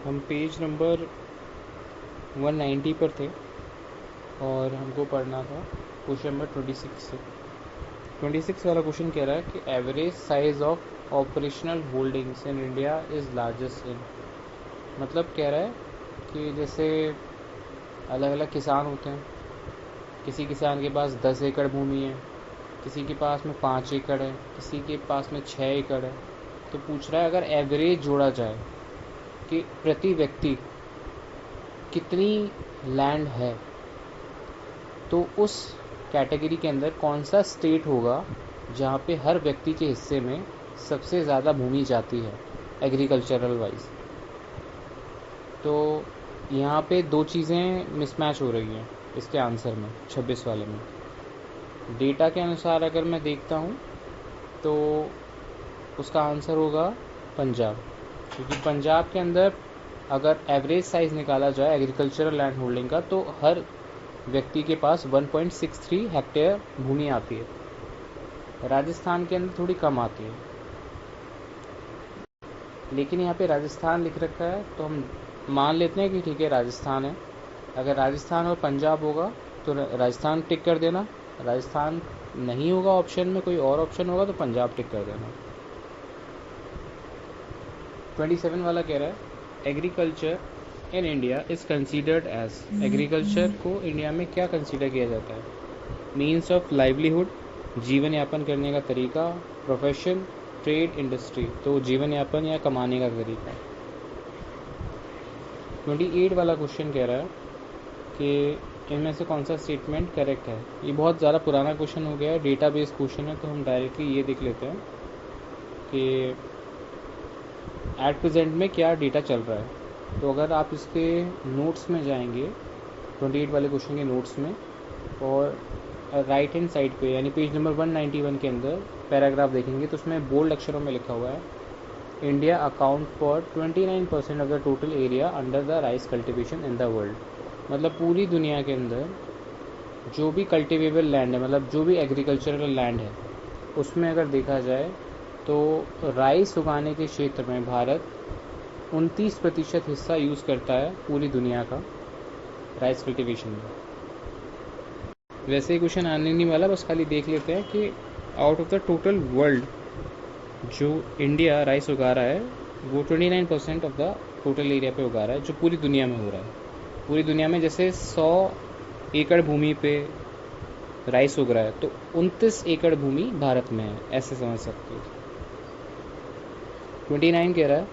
हम page number 190 पर थे और हमको पढ़ना था क्वेश्चन नंबर 26 से। 26 वाला क्वेश्चन कह रहा है कि average size of operational holdings in India is largest in. मतलब कह रहा है कि जैसे अलग अलग किसान होते हैं, किसी किसान के पास 10 एकड़ भूमि है, किसी के पास में 5 एकड़ है, किसी के पास में 6 एकड़ है। तो पूछ रहा है अगर एवरेज जोड़ा जाए कि प्रति व्यक्ति कितनी लैंड है, तो उस कैटेगरी के अंदर कौन सा स्टेट होगा जहाँ पे हर व्यक्ति के हिस्से में सबसे ज़्यादा भूमि जाती है एग्रीकल्चरल वाइज। तो यहाँ पे दो चीज़ें मिसमैच हो रही हैं इसके आंसर में, 26 वाले में। डेटा के अनुसार अगर मैं देखता हूँ तो उसका आंसर होगा पंजाब, क्योंकि पंजाब के अंदर अगर एवरेज साइज़ निकाला जाए एग्रीकल्चरल लैंड होल्डिंग का तो हर व्यक्ति के पास 1.63 हेक्टेयर भूमि आती है। राजस्थान के अंदर थोड़ी कम आती है, लेकिन यहाँ पे राजस्थान लिख रखा है तो हम मान लेते हैं कि ठीक है राजस्थान है। अगर राजस्थान और पंजाब होगा तो राजस्थान टिक कर देना, राजस्थान नहीं होगा ऑप्शन में, कोई और ऑप्शन होगा तो पंजाब टिक कर देना। 27 वाला कह रहा है agriculture in India is considered as. Agriculture को इंडिया में क्या कंसीडर किया जाता है? मीन्स ऑफ लाइवलीहुड, जीवन यापन करने का तरीका, प्रोफेशन, ट्रेड, इंडस्ट्री। तो जीवन यापन या कमाने का तरीका। 28 वाला क्वेश्चन कह रहा है कि इनमें से कौन सा स्टेटमेंट करेक्ट है। ये बहुत ज़्यादा पुराना क्वेश्चन हो गया है, डेटा बेस्ड क्वेश्चन है, तो हम डायरेक्टली ये देख लेते हैं कि एट प्रेजेंट में क्या डेटा चल रहा है। तो अगर आप इसके नोट्स में जाएंगे 28 वाले क्वेश्चन के नोट्स में, और राइट हैंड साइड पे यानी पेज नंबर 191 के अंदर पैराग्राफ देखेंगे तो उसमें बोल्ड अक्षरों में लिखा हुआ है India account for 29% of the total area under the rice cultivation in the world. मतलब पूरी दुनिया के अंदर जो भी कल्टिवेबल लैंड है, मतलब जो भी एग्रीकल्चरल लैंड है, उसमें अगर देखा जाए तो राइस उगाने के क्षेत्र में भारत 29% हिस्सा यूज़ करता है पूरी दुनिया का राइस कल्टिवेशन में। वैसे ही क्वेश्चन आने नहीं वाला, बस खाली देख लेते हैं कि out of the total world जो इंडिया राइस उगा रहा है वो 29% ऑफ द टोटल एरिया पे उगा रहा है, जो पूरी दुनिया में हो रहा है। पूरी दुनिया में जैसे 100 एकड़ भूमि पे राइस उग रहा है तो 29 एकड़ भूमि भारत में है, ऐसे समझ सकते हो। 29 कह रहा है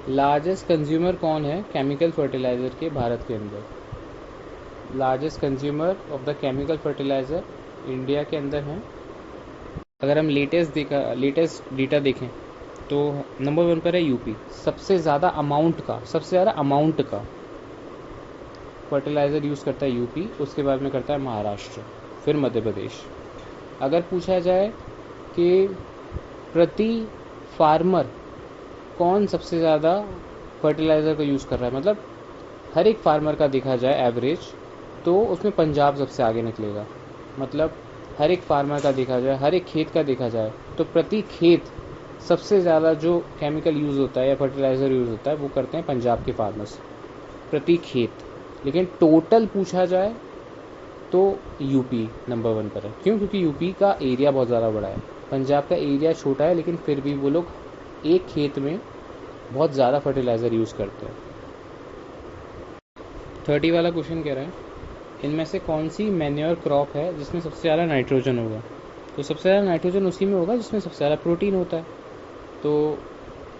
लार्जेस्ट कंज्यूमर कौन है केमिकल फर्टिलाइज़र के भारत के अंदर। Largest consumer of the chemical fertiliser India के अंदर है। अगर हम लेटेस्ट डेटा देखें तो नंबर 1 पर है यूपी। सबसे ज़्यादा अमाउंट का फर्टिलाइज़र यूज़ करता है यूपी, उसके बाद में करता है महाराष्ट्र, फिर मध्य प्रदेश। अगर पूछा जाए कि प्रति फार्मर कौन सबसे ज़्यादा फर्टिलाइज़र का यूज़ कर रहा है, मतलब हर एक फार्मर का देखा जाए एवरेज, तो उसमें पंजाब सबसे आगे निकलेगा। मतलब हर एक फार्मर का देखा जाए, हर एक खेत का देखा जाए तो प्रति खेत सबसे ज़्यादा जो केमिकल यूज़ होता है या फर्टिलाइज़र यूज़ होता है वो करते हैं पंजाब के फार्मर्स प्रति खेत। लेकिन टोटल पूछा जाए तो यूपी नंबर 1 पर है। क्यों? क्योंकि यूपी का एरिया बहुत ज़्यादा बड़ा है, पंजाब का एरिया छोटा है, लेकिन फिर भी वो लोग एक खेत में बहुत ज़्यादा फर्टिलाइज़र यूज़ करते हैं। 30 वाला क्वेश्चन कह रहा है इनमें से कौन सी मैन्योर क्रॉप है जिसमें सबसे ज़्यादा नाइट्रोजन होगा। तो सबसे ज़्यादा नाइट्रोजन उसी में होगा जिसमें सबसे ज़्यादा प्रोटीन होता है। तो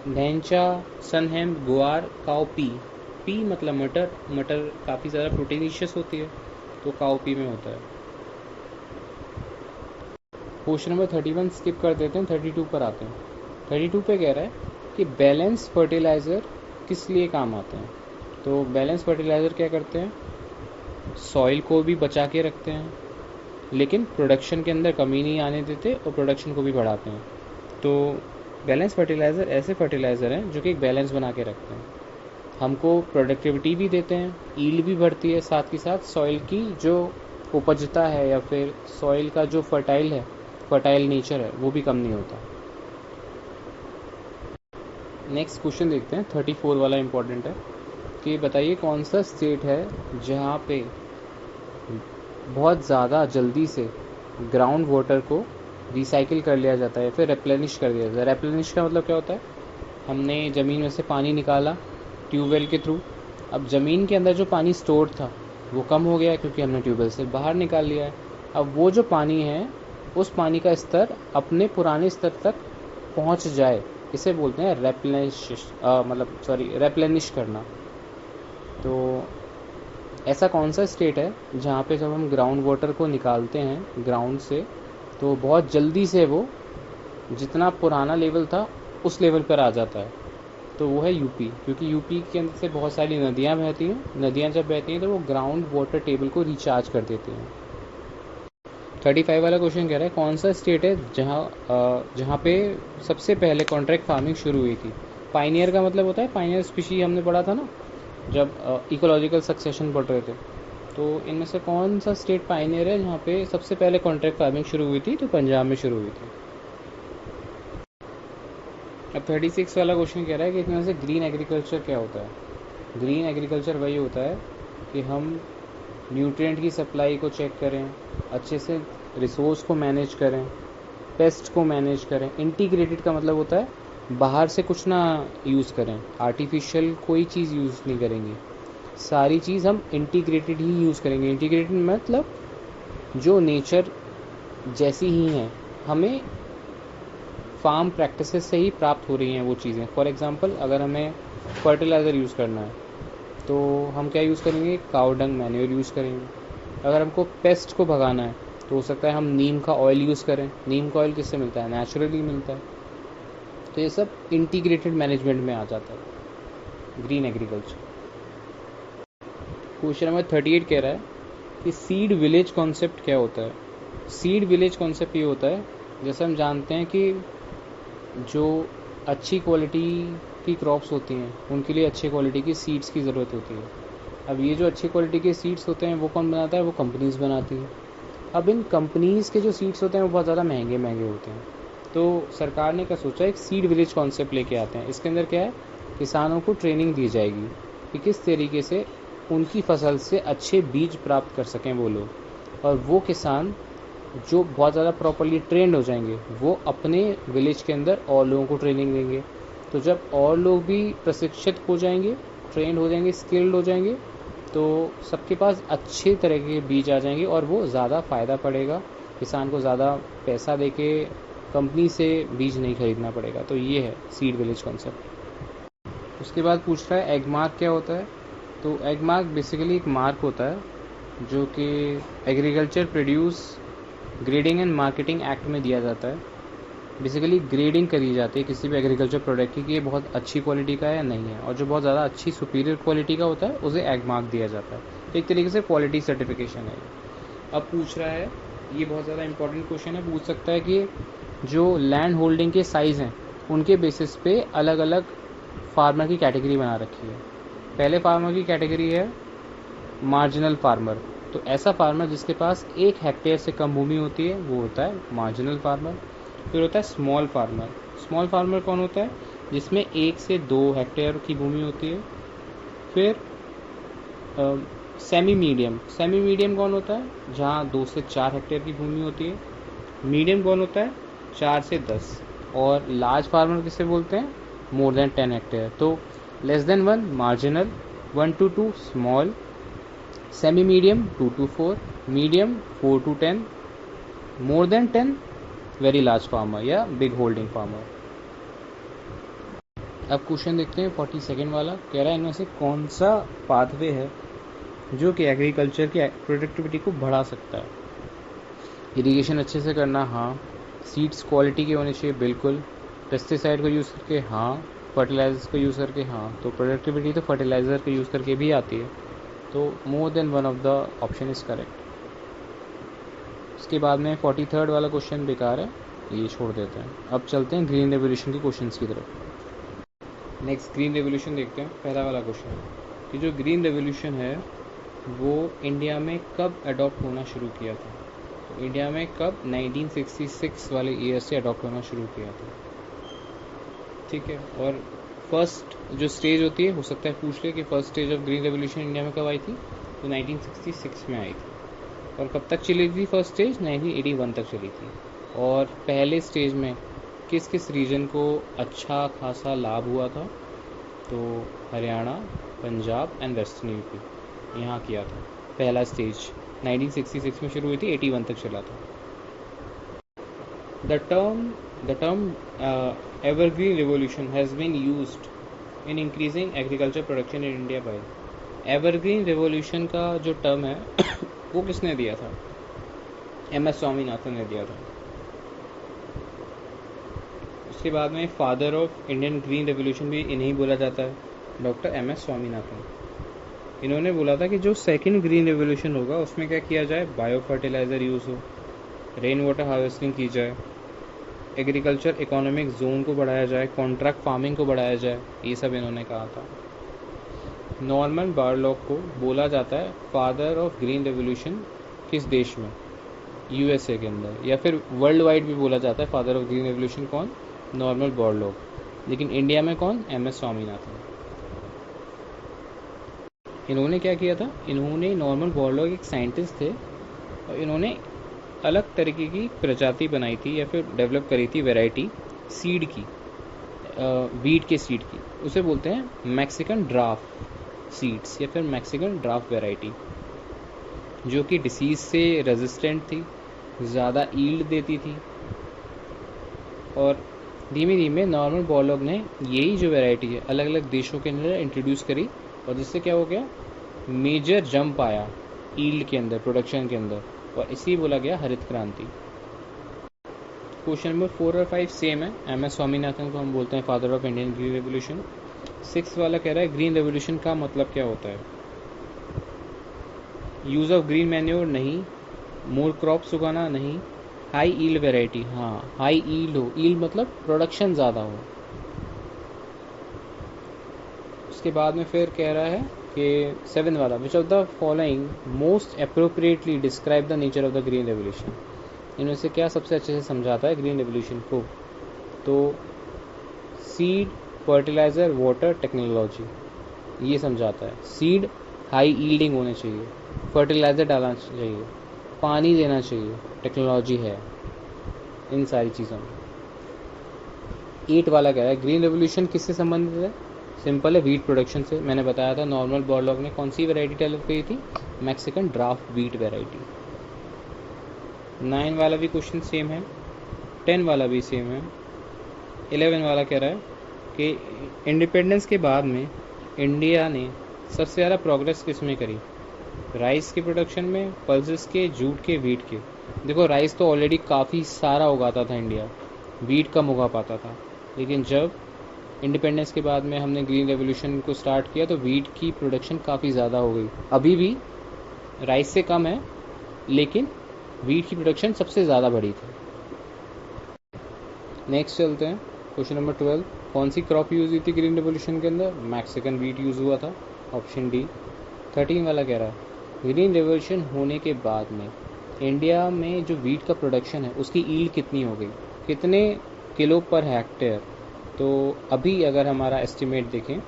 ढैंचा, सनहेम, ग्वार, काउपी। पी मतलब मटर, मटर काफ़ी ज़्यादा प्रोटीनिशियस होती है, तो काउपी में होता है। क्वेश्चन नंबर 31 स्किप कर देते हैं, 32 पर आते हैं। 32 पे कह रहा है कि बैलेंस फर्टिलाइज़र किस लिए काम आते हैं। तो बैलेंस फर्टिलाइज़र क्या करते हैं, सॉइल को भी बचा के रखते हैं लेकिन प्रोडक्शन के अंदर कमी नहीं आने देते और प्रोडक्शन को भी बढ़ाते हैं। तो बैलेंस फर्टिलाइज़र ऐसे फर्टिलाइज़र हैं जो कि एक बैलेंस बना के रखते हैं, हमको प्रोडक्टिविटी भी देते हैं, ईल्ड भी बढ़ती है, साथ ही साथ सॉइल की जो उपजता है या फिर सॉइल का जो फर्टाइल नेचर है वो भी कम नहीं होता। नेक्स्ट क्वेश्चन देखते हैं, 34 वाला इम्पोर्टेंट है कि बताइए कौन सा स्टेट है जहाँ पे बहुत ज़्यादा जल्दी से ग्राउंड वाटर को रिसाइकिल कर लिया जाता है, फिर रेप्लेनिश कर दिया जाता है। रेप्लेनिश का मतलब क्या होता है, हमने ज़मीन में से पानी निकाला ट्यूबवेल के थ्रू, अब ज़मीन के अंदर जो पानी स्टोर था वो कम हो गया है क्योंकि हमने ट्यूबवेल से बाहर निकाल लिया है। अब वो जो पानी है उस पानी का स्तर अपने पुराने स्तर तक पहुंच जाए, इसे बोलते हैं रेप्लेनिश करना। तो ऐसा कौन सा स्टेट है जहाँ पे जब हम ग्राउंड वाटर को निकालते हैं ग्राउंड से तो बहुत जल्दी से वो जितना पुराना लेवल था उस लेवल पर आ जाता है, तो वो है यूपी। क्योंकि यूपी के अंदर से बहुत सारी नदियाँ बहती हैं, नदियाँ जब बहती हैं तो वो ग्राउंड वाटर टेबल को रिचार्ज कर देती हैं। 35 वाला क्वेश्चन कह रहा है कौन सा स्टेट है जहाँ पे सबसे पहले कॉन्ट्रैक्ट फार्मिंग शुरू हुई थी। पाइनियर का मतलब होता है, पाइनियर स्पीशी हमने पढ़ा था ना जब इकोलॉजिकल सक्सेशन पढ़ रहे थे। तो इनमें से कौन सा स्टेट पाइनियर है जहाँ पे सबसे पहले कॉन्ट्रैक्ट फार्मिंग शुरू हुई थी, तो पंजाब में शुरू हुई थी। अब 36 वाला क्वेश्चन कह रहा है कि इसमें से ग्रीन एग्रीकल्चर क्या होता है। ग्रीन एग्रीकल्चर वही होता है कि हम न्यूट्रिएंट की सप्लाई को चेक करें, अच्छे से रिसोर्स को मैनेज करें, पेस्ट को मैनेज करें। इंटीग्रेटेड का मतलब होता है बाहर से कुछ ना यूज़ करें, आर्टिफिशियल कोई चीज़ यूज़ नहीं करेंगे, सारी चीज़ हम इंटीग्रेटेड ही यूज़ करेंगे। इंटीग्रेटेड मतलब जो नेचर जैसी ही हैं, हमें फार्म प्रैक्टिसेस से ही प्राप्त हो रही हैं वो चीज़ें। फॉर एग्जांपल अगर हमें फर्टिलाइज़र यूज़ करना है तो हम क्या यूज़ करेंगे, काउ डंग मैन्योर यूज़ करेंगे। अगर हमको पेस्ट को भगाना है तो हो सकता है हम नीम का ऑयल यूज़ करें। नीम का ऑयल किससे मिलता है, नेचुरली मिलता है। तो ये सब इंटीग्रेटेड मैनेजमेंट में आ जाता है ग्रीन एग्रीकल्चर। क्वेश्चन नंबर 38 कह रहा है कि सीड विलेज कॉन्सेप्ट क्या होता है। सीड विलेज कॉन्सेप्ट ये होता है, जैसे हम जानते हैं कि जो अच्छी क्वालिटी की क्रॉप्स होती हैं उनके लिए अच्छी क्वालिटी की सीड्स की ज़रूरत होती है। अब ये जो अच्छी क्वालिटी के सीड्स होते हैं वो कौन बनाता है, वो कंपनीज़ बनाती हैं। अब इन कंपनीज़ के जो सीड्स होते हैं वो बहुत ज़्यादा महंगे महंगे होते हैं। तो सरकार ने क्या सोचा, एक सीड विलेज कॉन्सेप्ट लेके आते हैं। इसके अंदर क्या है, किसानों को ट्रेनिंग दी जाएगी कि किस तरीके से उनकी फसल से अच्छे बीज प्राप्त कर सकें वो लोग, और वो किसान जो बहुत ज़्यादा प्रॉपरली ट्रेंड हो जाएंगे वो अपने विलेज के अंदर और लोगों को ट्रेनिंग देंगे। तो जब और लोग भी प्रशिक्षित हो जाएंगे, ट्रेंड हो जाएंगे, स्किल्ड हो जाएंगे, तो सबके पास अच्छे तरह के बीज आ जाएंगे और वो ज़्यादा फ़ायदा पड़ेगा, किसान को ज़्यादा पैसा देके कंपनी से बीज नहीं खरीदना पड़ेगा। तो ये है सीड विलेज कॉन्सेप्ट। उसके बाद पूछ रहा है एग मार्क क्या होता है। तो एग मार्क बेसिकली एक मार्क होता है जो कि agriculture produce grading and marketing act में दिया जाता है। बेसिकली ग्रेडिंग करी जाती है किसी भी एग्रीकल्चर प्रोडक्ट की कि ये बहुत अच्छी क्वालिटी का है या नहीं है, और जो बहुत ज़्यादा अच्छी सुपीरियर क्वालिटी का होता है उसे एग मार्क दिया जाता है। तो एक तरीके से क्वालिटी सर्टिफिकेशन है। अब पूछ रहा है, ये बहुत ज़्यादा इंपॉर्टेंट क्वेश्चन है, पूछ सकता है कि जो लैंड होल्डिंग के साइज़ हैं उनके बेसिस पे अलग अलग फार्मर की कैटेगरी बना रखी है। पहले फार्मर की कैटेगरी है मार्जिनल फार्मर। तो ऐसा फार्मर जिसके पास 1 हेक्टेयर से कम भूमि होती है वो होता है मार्जिनल फार्मर। फिर होता है स्मॉल फार्मर। स्मॉल फार्मर कौन होता है, जिसमें 1 से 2 हेक्टेयर की भूमि होती है। फिर सेमी मीडियम। सेमी मीडियम कौन होता है, जहाँ 2 से 4 हेक्टेयर की भूमि होती है। मीडियम कौन होता है, 4 से 10। और लार्ज फार्मर किसे बोलते हैं, मोर देन 10 हेक्टेयर। तो less than 1 marginal, 1 to 2 small, semi medium 2 to 4, medium 4 to 10, more than 10 very large farmer या बिग होल्डिंग फार्मर। अब क्वेश्चन देखते हैं 42 वाला, कह रहा है इनमें से कौन सा पाथवे है जो कि एग्रीकल्चर की प्रोडक्टिविटी को बढ़ा सकता है। इरिगेशन अच्छे से करना, हाँ। सीड्स क्वालिटी के होने चाहिए, बिल्कुल। पेस्टिसाइड को यूज़ करके, हाँ। फर्टिलाइजर्स को यूज़ करके, हाँ। तो प्रोडक्टिविटी तो फर्टिलाइज़र को यूज़ करके भी आती है। तो more than one of the option is correct. उसके बाद में 43 वाला क्वेश्चन बेकार है, ये छोड़ देते हैं। अब चलते हैं ग्रीन रेवोल्यूशन के क्वेश्चंस की तरफ। नेक्स्ट ग्रीन रेवोल्यूशन देखते हैं। पहला वाला क्वेश्चन कि जो ग्रीन रेवोल्यूशन है वो इंडिया में कब अडॉप्ट होना शुरू किया था। तो इंडिया में कब, 1966 वाले ईयर से अडॉप्ट होना शुरू किया था, ठीक है। और फर्स्ट जो स्टेज होती है, हो सकता है पूछ ले कि first stage of green revolution India में कब आई थी, तो 1966 में आई थी। और कब तक चली थी फर्स्ट स्टेज, 1981 तक चली थी। और पहले स्टेज में किस किस रीजन को अच्छा खासा लाभ हुआ था, तो Haryana, Punjab and western UP, यहाँ किया था पहला स्टेज। 1966 में शुरू हुई थी, 81 तक चला था। The term evergreen revolution has been used in increasing agriculture production in India by evergreen revolution का जो टर्म है वो किसने दिया था, MS स्वामीनाथन ने दिया था। उसके बाद में father of Indian green revolution भी इन्हें बोला जाता है, डॉक्टर MS स्वामीनाथन। इन्होंने बोला था कि जो सेकंड ग्रीन रेवोल्यूशन होगा उसमें क्या किया जाए, बायो फर्टिलाइज़र यूज़ हो, रेन वाटर हार्वेस्टिंग की जाए, एग्रीकल्चर इकोनॉमिक जोन को बढ़ाया जाए, कॉन्ट्रैक्ट फार्मिंग को बढ़ाया जाए, ये सब इन्होंने कहा था। नॉर्मन बोरलॉग को बोला जाता है फादर ऑफ ग्रीन रेवोल्यूशन किस देश में, USA के अंदर, या फिर वर्ल्ड वाइड भी बोला जाता है फादर ऑफ ग्रीन रेवोल्यूशन कौन, नॉर्मन बोरलॉग। लेकिन इंडिया में कौन, MS स्वामीनाथन। इन्होंने क्या किया था, इन्होंने, नॉर्मन बोरलॉग एक साइंटिस्ट थे और इन्होंने अलग तरीके की प्रजाति बनाई थी या फिर डेवलप करी थी वैरायटी सीड की, वीट के सीड की, उसे बोलते हैं मैक्सिकन ड्राफ्ट सीड्स या फिर मैक्सिकन ड्राफ्ट वैरायटी, जो कि डिसीज़ से रेजिस्टेंट थी, ज़्यादा ईल्ड देती थी। और धीमे धीमे नॉर्मन बोरलॉग ने यही जो वैरायटी है अलग अलग देशों के अंदर इंट्रोड्यूस करी, और जिससे क्या हो गया, मेजर जंप आया ईल्ड के अंदर, प्रोडक्शन के अंदर, और इसी बोला गया हरित क्रांति। क्वेश्चन नंबर 4 और 5 सेम है। MS स्वामीनाथन को हम बोलते हैं father of Indian green revolution. 6 वाला कह रहा है ग्रीन रेवोल्यूशन का मतलब क्या होता है, यूज़ ऑफ ग्रीन मैन्योर नहीं, मोर क्रॉप्स उगाना नहीं, हाई ईल्ड वेराइटी, हाँ हाई ईल्ड हो, ईल्ड मतलब प्रोडक्शन ज़्यादा हो। उसके बाद में फिर कह रहा है कि 7 वाला, which of the following most appropriately describe the nature of the green revolution, इनमें से क्या सबसे अच्छे से समझाता है ग्रीन रेवोल्यूशन को, तो सीड, फर्टिलाइज़र, वाटर, टेक्नोलॉजी, ये समझाता है। सीड हाई ईल्डिंग होने चाहिए, फर्टिलाइज़र डालना चाहिए, पानी देना चाहिए, टेक्नोलॉजी है इन सारी चीज़ों में। 8 वाला कह रहा है ग्रीन रेवोल्यूशन किससे संबंधित है, सिंपल है, वीट प्रोडक्शन से। मैंने बताया था नॉर्मन बोरलॉग ने कौन सी वैरायटी डेवलप की थी, मैक्सिकन ड्राफ्ट वीट वैरायटी। 9 वाला भी क्वेश्चन सेम है, 10 वाला भी सेम है। 11 वाला कह रहा है कि इंडिपेंडेंस के बाद में इंडिया ने सबसे ज़्यादा प्रोग्रेस किस में करी, राइस के प्रोडक्शन में, पल्सेस के, जूट के, वीट के। देखो राइस तो ऑलरेडी काफ़ी सारा उगाता था इंडिया, वीट कम उगा पाता था, लेकिन जब इंडिपेंडेंस के बाद में हमने ग्रीन रेवोल्यूशन को स्टार्ट किया तो वीट की प्रोडक्शन काफ़ी ज़्यादा हो गई। अभी भी राइस से कम है, लेकिन वीट की प्रोडक्शन सबसे ज़्यादा बढ़ी थी। नेक्स्ट चलते हैं, क्वेश्चन नंबर 12, कौन सी क्रॉप यूज़ हुई थी ग्रीन रेवोल्यूशन के अंदर, मैक्सिकन वीट यूज़ हुआ था, ऑप्शन डी। 13 वाला कह रहा है ग्रीन रेवोल्यूशन होने के बाद में इंडिया में जो वीट का प्रोडक्शन है उसकी ईल्ड कितनी हो गई, कितने किलो पर हेक्टेयर। तो अभी अगर हमारा एस्टिमेट देखें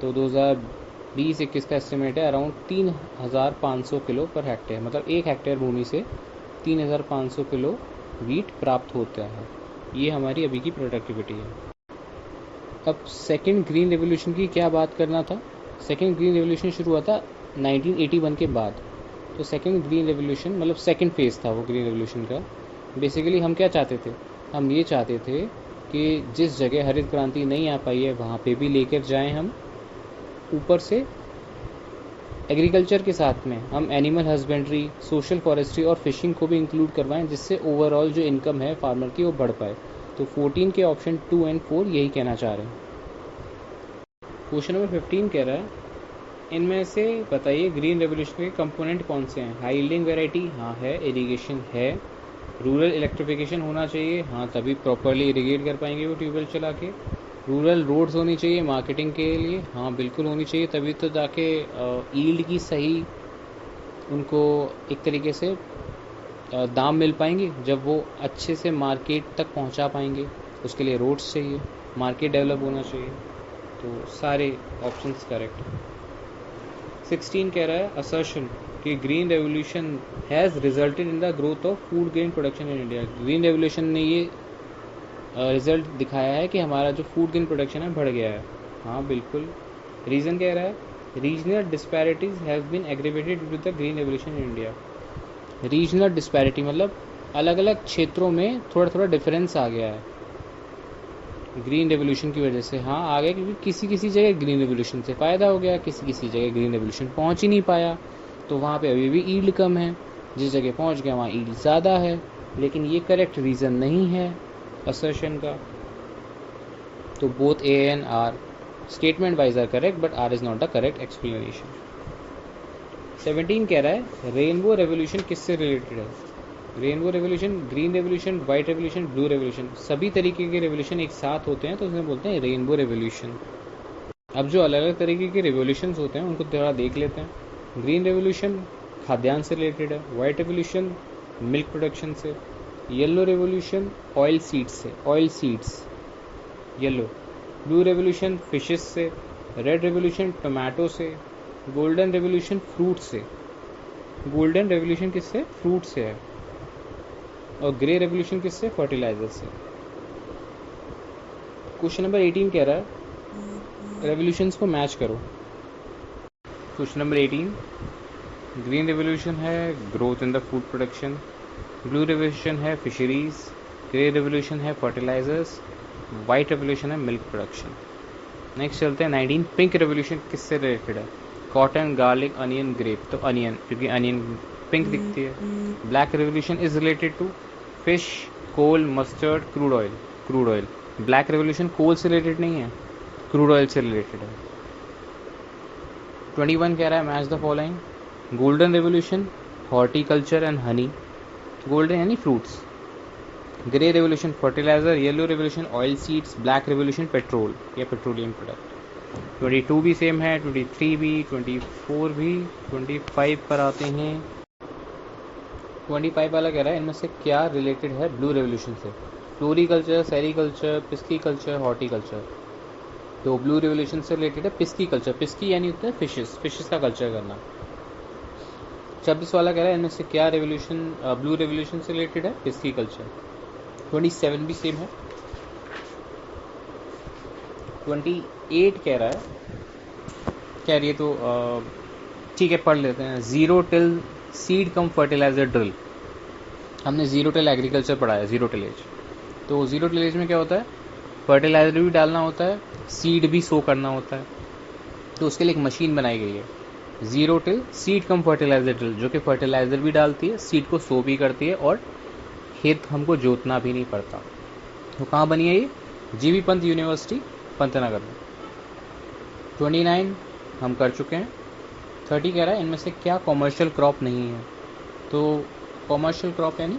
तो 2020-21 का एस्टिमेट है अराउंड 3500 किलो पर हेक्टेयर, मतलब 1 हेक्टेयर भूमि से 3500 किलो वीट प्राप्त होता है। ये हमारी अभी की प्रोडक्टिविटी है। अब सेकंड ग्रीन रेवोल्यूशन की क्या बात करना था, सेकंड ग्रीन रेवोल्यूशन शुरू हुआ था 1981 के बाद। तो सेकंड ग्रीन रेवोल्यूशन मतलब सेकंड फेज़ था वो ग्रीन रेवोल्यूशन का। बेसिकली हम क्या चाहते थे, हम ये चाहते थे कि जिस जगह हरित क्रांति नहीं आ पाई है वहाँ पे भी लेकर जाएं हम, ऊपर से एग्रीकल्चर के साथ में हम एनिमल हस्बेंड्री, सोशल फॉरेस्ट्री और फिशिंग को भी इंक्लूड करवाएं, जिससे ओवरऑल जो इनकम है फार्मर की वो बढ़ पाए। तो 14 के ऑप्शन 2 और 4 यही कहना चाह रहे हैं। क्वेश्चन नंबर 15 कह रहा है इनमें से बताइए ग्रीन रेवोल्यूशन के कंपोनेंट कौन से हैं। हाई यील्डिंग वैरायटी, हाँ है। इरिगेशन है। रूरल इलेक्ट्रिफिकेशन होना चाहिए, हाँ तभी प्रॉपरली इरिगेट कर पाएंगे वो ट्यूबवेल चला के। रूरल रोड्स होनी चाहिए मार्केटिंग के लिए, हाँ बिल्कुल होनी चाहिए, तभी तो जाके ईल्ड की सही उनको एक तरीके से दाम मिल पाएंगे, जब वो अच्छे से मार्केट तक पहुंचा पाएंगे। उसके लिए रोड्स चाहिए, मार्केट डेवलप होना चाहिए। तो सारे ऑप्शंस करेक्ट। 16 कह रहा है असर्शन कि green revolution has resulted in the growth of food grain production in India. Green revolution ने ये रिजल्ट दिखाया है कि हमारा जो फूड ग्रेन प्रोडक्शन है बढ़ गया है। हाँ बिल्कुल। रीज़न कह रहा है regional disparities have been aggravated due to the green revolution in India. Regional disparity मतलब अलग अलग क्षेत्रों में थोड़ा थोड़ा डिफरेंस आ गया है ग्रीन रेवोल्यूशन की वजह से। हाँ आ गया क्योंकि किसी किसी जगह ग्रीन रेवोल्यूशन से फ़ायदा हो गया, किसी किसी जगह ग्रीन रेवोल्यूशन पहुंच ही नहीं पाया, तो वहाँ पे अभी भी ईल्ड कम है। जिस जगह पहुंच गया वहाँ ईल्ड ज़्यादा है। लेकिन ये करेक्ट रीज़न नहीं है असर्शन का। तो both A and R statement wise are correct but R is not the correct explanation. 17 कह रहा है रेनबो रेवोल्यूशन किससे रिलेटेड है। Rainbow revolution, green revolution, white revolution, blue revolution, सभी तरीके के रेवोल्यूशन एक साथ होते हैं तो उसमें बोलते हैं रेनबो रेवोल्यूशन। अब जो अलग अलग तरीके के रेवोल्यूशन होते हैं उनको थोड़ा देख लेते हैं। ग्रीन रेवोल्यूशन खाद्यान्न से रिलेटेड है, वाइट रेवोल्यूशन मिल्क प्रोडक्शन से, येलो रेवोल्यूशन ऑयल सीड्स से, oil seeds yellow, blue revolution fishes से, रेड रेवोल्यूशन टोमेटो से, गोल्डन रेवोल्यूशन फ्रूट से। गोल्डन रेवोल्यूशन किससे? फ्रूट से है। और ग्रे रेवोल्यूशन किससे? फर्टिलाइजर से। क्वेश्चन नंबर 18 कह रहा है रेवोल्यूशंस को मैच करो। क्वेश्चन नंबर 18, ग्रीन रेवोल्यूशन है growth in the food production, blue revolution है फिशरीज, ग्रे रेवोल्यूशन है फर्टिलाइजर्स, वाइट रेवोल्यूशन है मिल्क प्रोडक्शन। नेक्स्ट चलते हैं 19, पिंक रेवोल्यूशन किससे रिलेटेड है? Cotton, garlic, onion, grape. तो अनियन, क्योंकि अनियन पिंक दिखती है। Black revolution is related to fish, coal, mustard, crude oil. Crude oil. Black revolution coal से रिलेटेड नहीं है, क्रूड ऑयल से रिलेटेड है। 21 कह रहा है match the following. Golden revolution horticulture and honey, golden यानी fruits. Grey revolution fertilizer, yellow revolution oil seeds, black revolution petrol या पेट्रोलियम प्रोडक्ट। 22 भी सेम है, 23 भी, 24 भी। 25 पर आते हैं। 25 वाला कह रहा है इनमें से क्या रिलेटेड है ब्लू रेवोल्यूशन से? Floriculture, sericulture, pisciculture, horticulture. तो ब्लू रेवोल्यूशन से रिलेटेड है पिस्की कल्चर। पिस्की यानी होता है फिशेस, फिशेस का कल्चर करना। 26 वाला कह रहा है इनमें से क्या रेवोल्यूशन ब्लू रेवोल्यूशन से रिलेटेड है? पिस्की कल्चर। 27 भी सेम है। 28 कह रहा है, कह रही है तो ठीक है पढ़ लेते हैं। Zero till seed cum fertiliser drill. हमने जीरो टिल एग्रीकल्चर पढ़ाया, जीरो टिलेज। तो जीरो टिलेज में क्या होता है? फर्टिलाइजर भी डालना होता है, सीड भी सो करना होता है। तो उसके लिए एक मशीन बनाई गई है, zero till seed cum fertiliser drill, जो कि फर्टिलाइजर भी डालती है, सीड को सो भी करती है और खेत हमको जोतना भी नहीं पड़ता। तो कहाँ बनी है ये? जीबी पंत यूनिवर्सिटी पंतनगर में। 29 हम कर चुके हैं। 30 कह रहा है इनमें से क्या कॉमर्शियल क्रॉप नहीं है? तो कॉमर्शियल क्रॉप यानी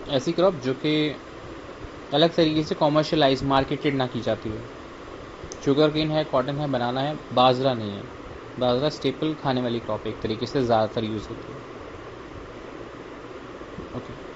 ऐसी क्रॉप जो कि अलग तरीके से कॉमर्शियलाइज मार्केटेड ना की जाती है। शुगर केन है, कॉटन है, बनाना है, बाजरा नहीं है। बाजरा स्टेपल खाने वाली क्रॉप एक तरीके से ज़्यादातर यूज़ होती है। ओके।